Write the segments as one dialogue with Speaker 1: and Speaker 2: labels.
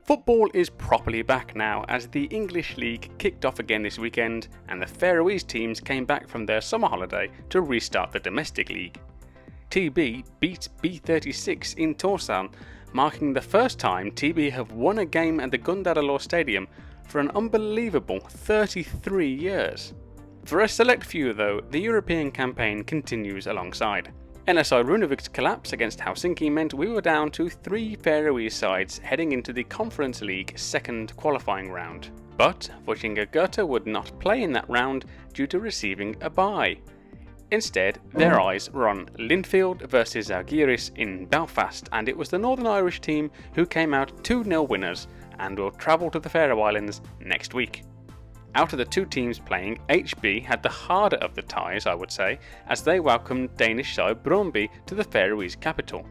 Speaker 1: Football is properly back now as the English League kicked off again this weekend and the Faroese teams came back from their summer holiday to restart the domestic league. TB beat B36 in Tórshavn, marking the first time TB have won a game at the Gundadalur Stadium for an unbelievable 33 years. For a select few though, the European campaign continues alongside. NSI Runavík's collapse against Helsinki meant we were down to 3 Faroese sides heading into the Conference League second qualifying round. But Víkingur would not play in that round due to receiving a bye. Instead, their eyes were on Linfield vs Zalgiris in Belfast, and it was the Northern Irish team who came out 2-0 winners and will travel to the Faroe Islands next week. Out of the two teams playing, HB had the harder of the ties, I would say, as they welcomed Danish side Brøndby to the Faroese capital.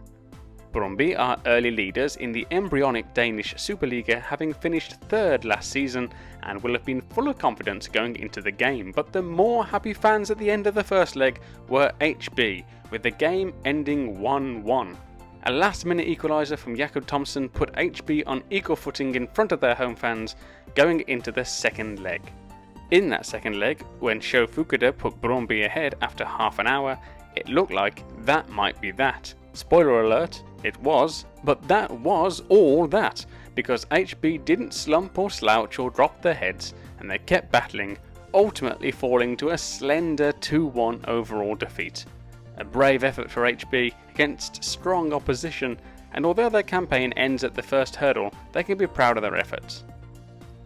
Speaker 1: Brøndby are early leaders in the embryonic Danish Superliga, having finished third last season and will have been full of confidence going into the game, but the more happy fans at the end of the first leg were HB, with the game ending 1-1. A last-minute equaliser from Jakob Thomsen put HB on equal footing in front of their home fans going into the second leg. In that second leg, when Sjö Fukuda put Brøndby ahead after half an hour, it looked like that might be that. Spoiler alert, it was, but that was all that, because HB didn't slump or slouch or drop their heads, and they kept battling, ultimately falling to a slender 2-1 overall defeat. A brave effort for HB against strong opposition, and although their campaign ends at the first hurdle, they can be proud of their efforts.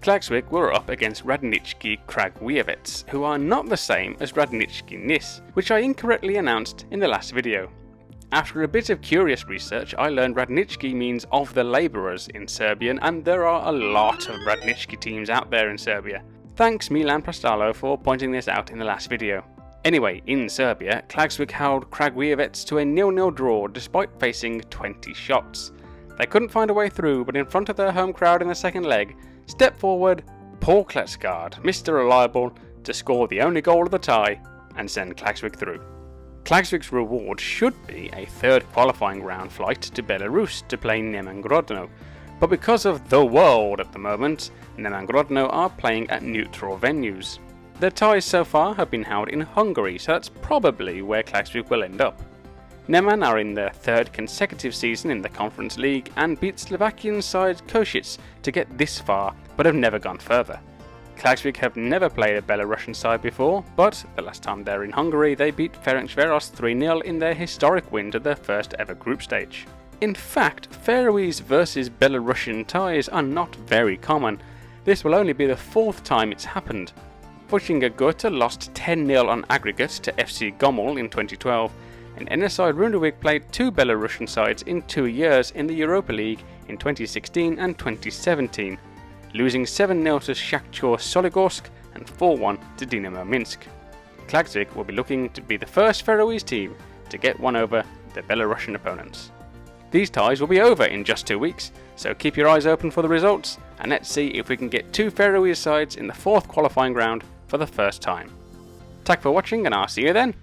Speaker 1: Klaksvík were up against Radnički Kragujevac, who are not the same as Radnički Nis, which I incorrectly announced in the last video. After a bit of curious research, I learned Radnički means of the labourers in Serbian, and there are a lot of Radnički teams out there in Serbia. Thanks Milan Prastalo for pointing this out in the last video. Anyway, in Serbia, Klaksvík held Kragujevac to a 0-0 draw despite facing 20 shots. They couldn't find a way through, but in front of their home crowd in the second leg, stepped forward Paul Kletsgaard, Mr. Reliable, to score the only goal of the tie and send Klaksvík through. Klaksvík's reward should be a third qualifying round flight to Belarus to play Neman Grodno, but because of the world at the moment, Neman Grodno are playing at neutral venues. Their ties so far have been held in Hungary, so that's probably where Klaksvík will end up. Neman are in their third consecutive season in the Conference League and beat Slovakian side Košice to get this far, but have never gone further. Klaksvík have never played a Belarusian side before, but the last time they were in Hungary they beat Ferencváros 3-0 in their historic win to their first ever group stage. In fact, Faroese versus Belarusian ties are not very common. This will only be the 4th time it's happened. Víkingur lost 10-0 on aggregate to FC Gommel in 2012, and NSI Runavík played 2 Belarusian sides in 2 years in the Europa League in 2016 and 2017, losing 7-0 to Shakhtar Soligorsk and 4-1 to Dynamo Minsk. Klaksvík will be looking to be the first Faroese team to get one over their Belarusian opponents. These ties will be over in just 2 weeks, so keep your eyes open for the results, and let's see if we can get 2 Faroese sides in the 4th qualifying round for the first time. Tack for watching, and I'll see you then.